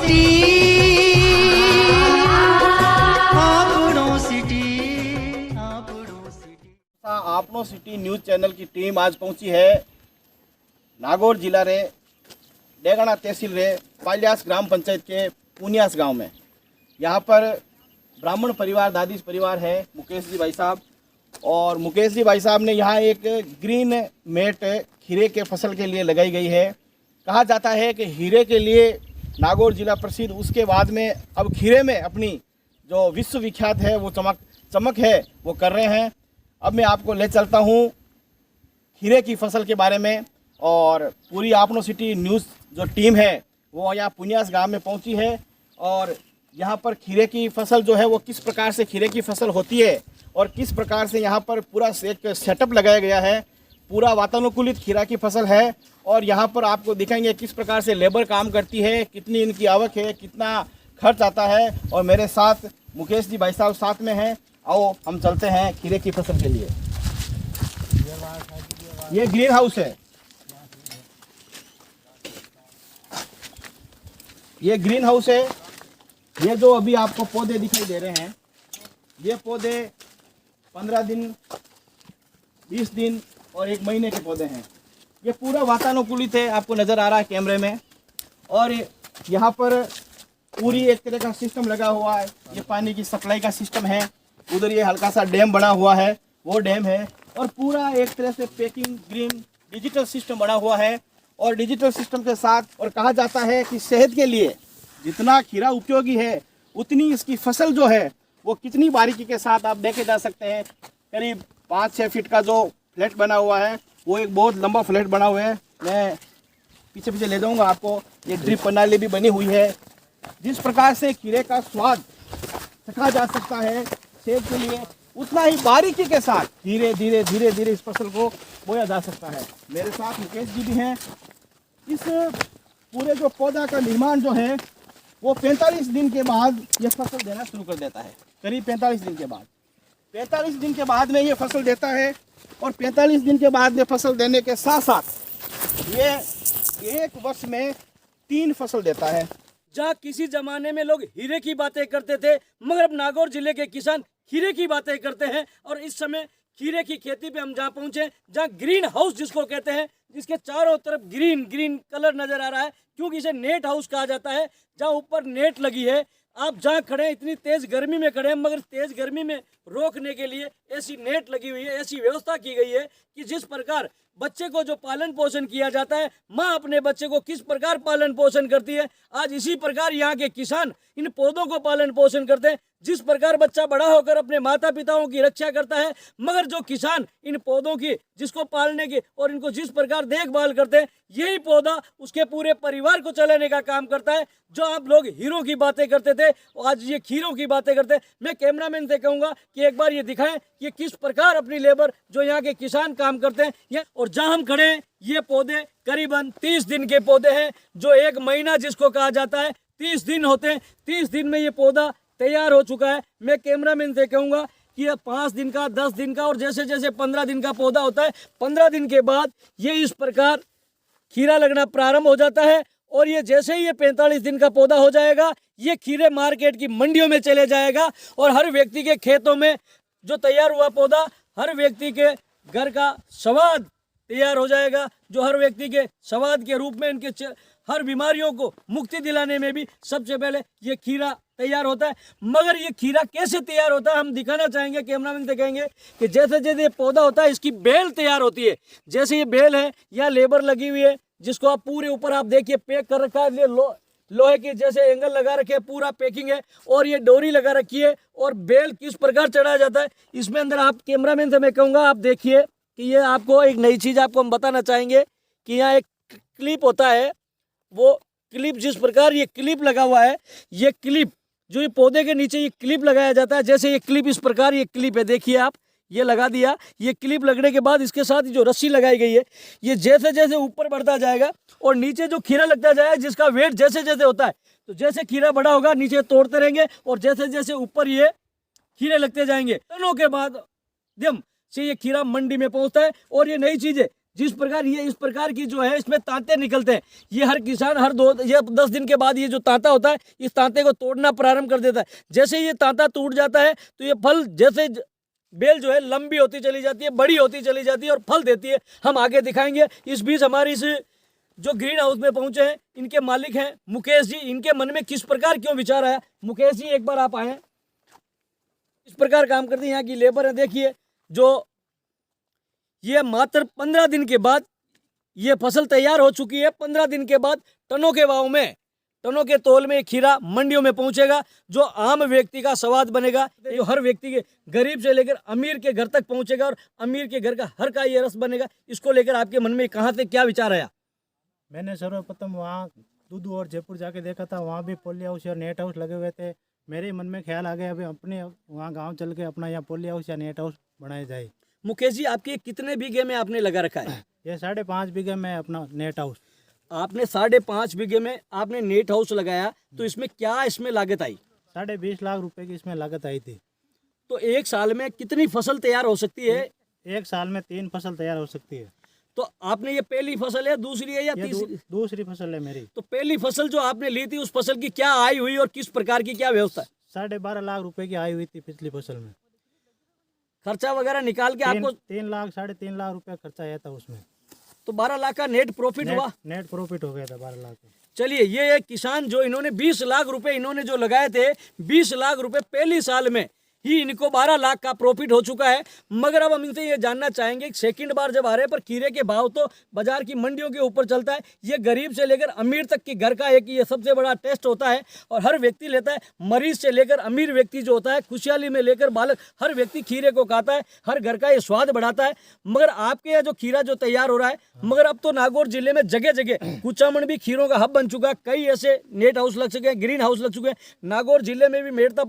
City, आपनो city news channel की team आज पहुंची है नागौर जिला रे डेगाना तहसील रे पालियास ग्राम पंचायत के पुनियास गांव में। यहाँ पर ब्राह्मण परिवार दादीज परिवार है मुकेश जी भाई साहब, और मुकेश जी भाई साहब ने यहाँ एक ग्रीन मेट खीरे के फसल के लिए लगाई गई है। कहा जाता है कि हीरे के लिए नागौर जिला प्रसिद्ध, उसके बाद में अब खीरे में अपनी जो विश्व विख्यात है वो चमक है वो कर रहे हैं। अब मैं आपको ले चलता हूँ खीरे की फसल के बारे में, और पूरी आपनो सिटी न्यूज़ जो टीम है वो यहाँ पुनियास गांव में पहुँची है, और यहाँ पर खीरे की फसल जो है वो किस प्रकार से खीरे की फसल होती है और किस प्रकार से यहाँ पर पूरा एक सेटअप लगाया गया है। पूरा वातानुकूलित खीरा की फसल है, और यहाँ पर आपको दिखाएंगे किस प्रकार से लेबर काम करती है, कितनी इनकी आवक है, कितना खर्च आता है। और मेरे साथ मुकेश जी भाई साहब साथ में हैं। आओ हम चलते हैं खीरे की फसल के लिए। ये ग्रीन हाउस है, ये ग्रीन हाउस है। ये जो अभी आपको पौधे दिखाई दे रहे हैं, ये पौधे 15 दिन, 20 दिन और 1 महीने के पौधे हैं। ये पूरा वातानुकूलित है, आपको नज़र आ रहा है कैमरे में। और यहाँ पर पूरी एक तरह का सिस्टम लगा हुआ है, ये पानी की सप्लाई का सिस्टम है। उधर ये हल्का सा डैम बना हुआ है, वो डैम है। और पूरा एक तरह से पैकिंग ग्रीन डिजिटल सिस्टम बना हुआ है। और डिजिटल सिस्टम के साथ, और कहा जाता है कि सेहत के लिए जितना खीरा उपयोगी है उतनी इसकी फसल जो है वो कितनी बारीकी के साथ आप देखे जा सकते हैं। करीब 5-6 फीट का जो फ्लैट बना हुआ है वो एक बहुत लंबा फ्लैट बना हुआ है। मैं पीछे पीछे ले जाऊंगा आपको। ये ड्रिप प्रणाली भी बनी हुई है। जिस प्रकार से खीरे का स्वाद चखा जा सकता है सेहत के लिए, उतना ही बारीकी के साथ धीरे धीरे धीरे धीरे इस फसल को बोया जा सकता है। मेरे साथ मुकेश जी भी हैं। इस पूरे जो पौधा का निर्माण जो है वो 45 दिन के बाद ये फसल देना शुरू कर देता है। करीब 45 दिन के बाद, 45 दिन के बाद में ये फसल देता है। और 45 दिन के बाद में फसल देने के साथ साथ ये 1 वर्ष में 3 फसल देता है। जहाँ किसी जमाने में लोग हीरे की बातें करते थे, मगर अब नागौर जिले के किसान खीरे की बातें करते हैं। और इस समय खीरे की खेती पे हम जहाँ पहुँचे, जहाँ ग्रीन हाउस जिसको कहते हैं, जिसके चारों तरफ ग्रीन ग्रीन कलर नजर आ रहा है, क्योंकि इसे नेट हाउस कहा जाता है, जहाँ ऊपर नेट लगी है। आप जहाँ खड़े हैं, इतनी तेज गर्मी में खड़े हैं, मगर तेज गर्मी में रोकने के लिए ऐसी नेट लगी हुई है, ऐसी व्यवस्था की गई है कि जिस प्रकार बच्चे को जो पालन पोषण किया जाता है, माँ अपने बच्चे को किस प्रकार पालन पोषण करती है, आज इसी प्रकार यहाँ के किसान इन पौधों को पालन पोषण करते हैं। जिस प्रकार बच्चा बड़ा होकर अपने माता पिताओं की रक्षा करता है, मगर जो किसान इन पौधों की जिसको पालने की और इनको जिस प्रकार देखभाल करते हैं, यही पौधा उसके पूरे परिवार को चलाने का काम करता है। जो आप लोग हीरों की बातें करते थे, आज ये खीरों की बातें करते हैं। मैं कैमरामैन से कहूँगा कि एक बार ये दिखाएं कि किस प्रकार अपनी लेबर जो यहाँ के किसान काम करते हैं। और जहाँ हम खड़े हैं, ये पौधे करीबन 30 दिन के पौधे हैं, जो 1 महीना जिसको कहा जाता है 30 दिन होते हैं। 30 दिन में ये पौधा तैयार हो चुका है। मैं कैमरामैन से कहूँगा कि ये 5 दिन का, 10 दिन का और जैसे जैसे 15 दिन का पौधा होता है, 15 दिन के बाद ये इस प्रकार खीरा लगना प्रारंभ हो जाता है। और ये जैसे ही ये 45 दिन का पौधा हो जाएगा, ये खीरे मार्केट की मंडियों में चले जाएगा। और हर व्यक्ति के खेतों में जो तैयार हुआ पौधा, हर व्यक्ति के घर का स्वाद तैयार हो जाएगा, जो हर व्यक्ति के स्वाद के रूप में इनके हर बीमारियों को मुक्ति दिलाने में भी सबसे पहले ये खीरा तैयार होता है। मगर ये खीरा कैसे तैयार होता है हम दिखाना चाहेंगे। कैमरामैन से कहेंगे कि जैसे जैसे ये पौधा होता है, इसकी बेल तैयार होती है। जैसे ये बेल है, यहाँ लेबर लगी हुई है, जिसको आप पूरे ऊपर आप देखिए पैक कर रखा है। लोहे की जैसे एंगल लगा रखे हैं, पूरा पैकिंग है। और ये डोरी लगा रखी है, और बेल किस प्रकार चढ़ाया जाता है इसमें अंदर। आप कैमरामैन से मैं कहूँगा, आप देखिए कि ये आपको एक नई चीज़ आपको हम बताना चाहेंगे कि यहाँ एक क्लिप होता है। वो क्लिप जिस प्रकार ये क्लिप लगा हुआ है, ये क्लिप जो ये पौधे के नीचे ये क्लिप लगाया जाता है। जैसे ये क्लिप इस प्रकार ये क्लिप है, देखिए आप, ये लगा दिया। ये क्लिप लगने के बाद इसके साथ जो रस्सी लगाई गई है, ये जैसे जैसे ऊपर बढ़ता जाएगा और नीचे जो खीरा लगता जाएगा, जिसका वेट जैसे जैसे होता है, तो जैसे खीरा बड़ा होगा नीचे तोड़ते रहेंगे और जैसे जैसे ऊपर ये खीरे लगते जाएंगे। टनों के बाद से ये खीरा मंडी में पहुंचता है। और ये नई चीज़ है, जिस प्रकार ये इस प्रकार की जो है इसमें तांते निकलते हैं, ये हर किसान हर 10 दिन के बाद ये जो तांता होता है इस तांते को तोड़ना प्रारंभ कर देता है। जैसे ये तांता टूट जाता है तो ये फल जैसे बेल जो है लंबी होती चली जाती है, बड़ी होती चली जाती है और फल देती है। हम आगे दिखाएंगे। इस बीच हमारी इस जो ग्रीन हाउस में पहुंचे हैं इनके मालिक हैं मुकेश जी। इनके मन में किस प्रकार क्यों विचार आया, मुकेश जी एक बार आप आए। इस प्रकार काम करते हैं यहाँ की लेबर है। देखिए जो ये मात्र 15 दिन के बाद ये फसल तैयार हो चुकी है। 15 दिन के बाद टनों के भाव में, टनों के तौल में खीरा मंडियों में पहुंचेगा, जो आम व्यक्ति का स्वाद बनेगा, जो हर व्यक्ति के गरीब से लेकर अमीर के घर तक पहुंचेगा और अमीर के घर का हर का ये रस बनेगा। इसको लेकर आपके मन में कहाँ से क्या विचार आया? मैंने सर्वप्रथम वहाँ दूदू और जयपुर जाके देखा था, वहाँ भी पोली हाउस और नेट हाउस लगे हुए थे। मेरे मन में ख्याल आ गया अभी अपने वहाँ गांव चल के अपना यहाँ पोली हाउस या नेट हाउस बनाया जाए। मुकेश जी आपके कितने बीघे में आपने लगा रखा है? ये 5.5 बीघे में अपना नेट हाउस। आपने 5.5 बीघे में आपने नेट हाउस लगाया, तो इसमें क्या इसमें लागत आई? 20.5 लाख रुपए की इसमें लागत आई थी। तो एक साल में कितनी फसल तैयार हो सकती है? एक साल में 3 फसल तैयार हो सकती है। तो आपने ये पहली फसल है, दूसरी है या तीसरी? दूसरी फसल है मेरी। तो पहली फसल जो आपने ली थी उस फसल की क्या आय हुई और किस प्रकार की क्या व्यवस्था? 12.5 लाख रुपए की आय हुई थी पिछली फसल में। खर्चा वगैरह निकाल के आपको 3 लाख 3.5 लाख रुपए खर्चा आया था उसमें। तो 12 लाख का नेट प्रॉफिट हुआ। नेट प्रॉफिट हो गया था 12 लाख का। चलिए ये एक किसान जो इन्होंने 20 लाख रुपए इन्होंने जो लगाए थे, 20 लाख रुपए पहली साल में ही इनको 12 लाख का प्रॉफिट हो चुका है। मगर अब हम इनसे ये जानना चाहेंगे सेकंड बार जब आ रहे पर खीरे के भाव तो बाजार की मंडियों के ऊपर चलता है, ये गरीब से लेकर अमीर तक के घर का एक ये सबसे बड़ा टेस्ट होता है और हर व्यक्ति लेता है। मरीज से लेकर अमीर व्यक्ति जो होता है, खुशहाली में लेकर बालक, हर व्यक्ति खीरे को खाता है, हर घर का ये स्वाद बढ़ाता है। मगर आपके यहाँ जो खीरा जो तैयार हो रहा है, मगर अब तो नागौर जिले में जगह जगह कुचामन भी खीरों का हब बन चुका है। कई ऐसे नेट हाउस लग चुके हैं, ग्रीन हाउस लग चुके हैं। नागौर जिले में भी मेड़ता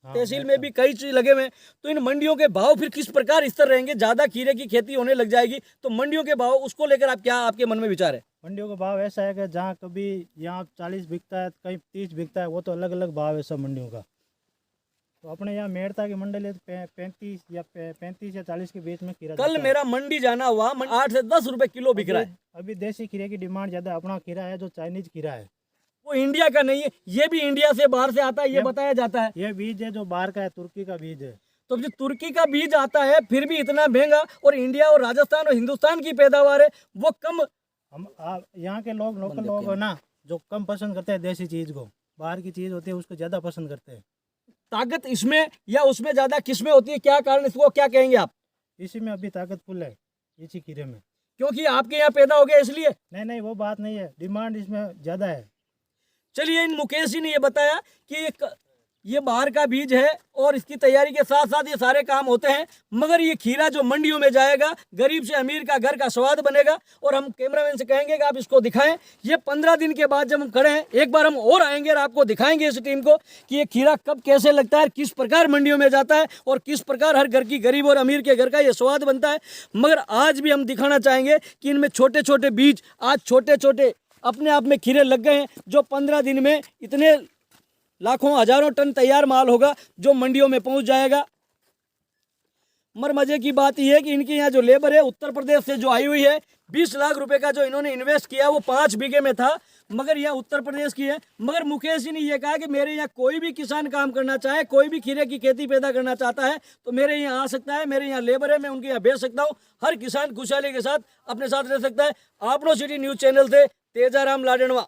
तहसील में भी कई चीज लगे हुए हैं। तो इन मंडियों के भाव फिर किस प्रकार स्थिर रहेंगे? ज्यादा खीरे की खेती होने लग जाएगी तो मंडियों के भाव, उसको लेकर आप क्या आपके मन में विचार है? मंडियों का भाव ऐसा है कि जहाँ कभी यहाँ 40 बिकता है, कहीं 30 बिकता है, वो तो अलग अलग भाव है सब मंडियों का। तो अपने यहाँ मेड़ता की मंडल है तो 35 या 40 के बीच में खीरा। कल मेरा मंडी जाना हुआ, 8 से 10 रुपए किलो बिक रहा है। अभी देसी खीरे की डिमांड ज्यादा। अपना खीरा है जो चाइनीज खीरा है, वो इंडिया का नहीं है, ये भी इंडिया से बाहर से आता है, ये बताया जाता है। ये बीज है जो बाहर का है, तुर्की का बीज है। तो जो तुर्की का बीज आता है फिर भी इतना महंगा, और इंडिया और राजस्थान और हिंदुस्तान की पैदावार है वो कम। हम यहाँ के लोग, लोकल लोग है ना, जो कम पसंद करते हैं देसी चीज को, बाहर की चीज होती है उसको ज्यादा पसंद करते हैं। ताकत इसमें या उसमें ज्यादा किसमें होती है, क्या कारण, इसको क्या कहेंगे आप? इसी में अभी ताकत फुल है, इसी खीरे में। क्योंकि आपके यहाँ पैदा हो गया इसलिए? नहीं, वो बात नहीं है, डिमांड इसमें ज्यादा है। चलिए इन मुकेश जी ने ये बताया कि ये बाहर का बीज है और इसकी तैयारी के साथ साथ ये सारे काम होते हैं। मगर ये खीरा जो मंडियों में जाएगा, गरीब से अमीर का घर का स्वाद बनेगा। और हम कैमरामैन से कहेंगे कि आप इसको दिखाएं। ये 15 दिन के बाद जब हम खड़े हैं, एक बार हम और आएंगे और आपको दिखाएंगे इस टीम को कि ये खीरा कब कैसे लगता है, किस प्रकार मंडियों में जाता है और किस प्रकार हर घर की गरीब और अमीर के घर का ये स्वाद बनता है। मगर आज भी हम दिखाना चाहेंगे कि इनमें छोटे छोटे बीज, आज छोटे छोटे अपने आप में खीरे लग गए हैं, जो 15 दिन में इतने लाखों हजारों टन तैयार माल होगा जो मंडियों में पहुंच जाएगा। मर मजे की बात यह है कि इनके यहाँ जो लेबर है उत्तर प्रदेश से जो आई हुई है, 20 लाख रुपए का जो इन्होंने इन्वेस्ट किया वो 5 बीघे में था, मगर यहाँ उत्तर प्रदेश की है। मगर मुकेश जी ने यह कहा कि मेरे यहाँ कोई भी किसान काम करना चाहे, कोई भी खीरे की खेती पैदा करना चाहता है तो मेरे यहाँ आ सकता है। मेरे यहाँ लेबर है, मैं उनके यहाँ भेज सकता हूँ। हर किसान खुशहाली के साथ अपने साथ रह सकता है। आपनो सिटी न्यूज़ चैनल से तेजाराम लाडनवा।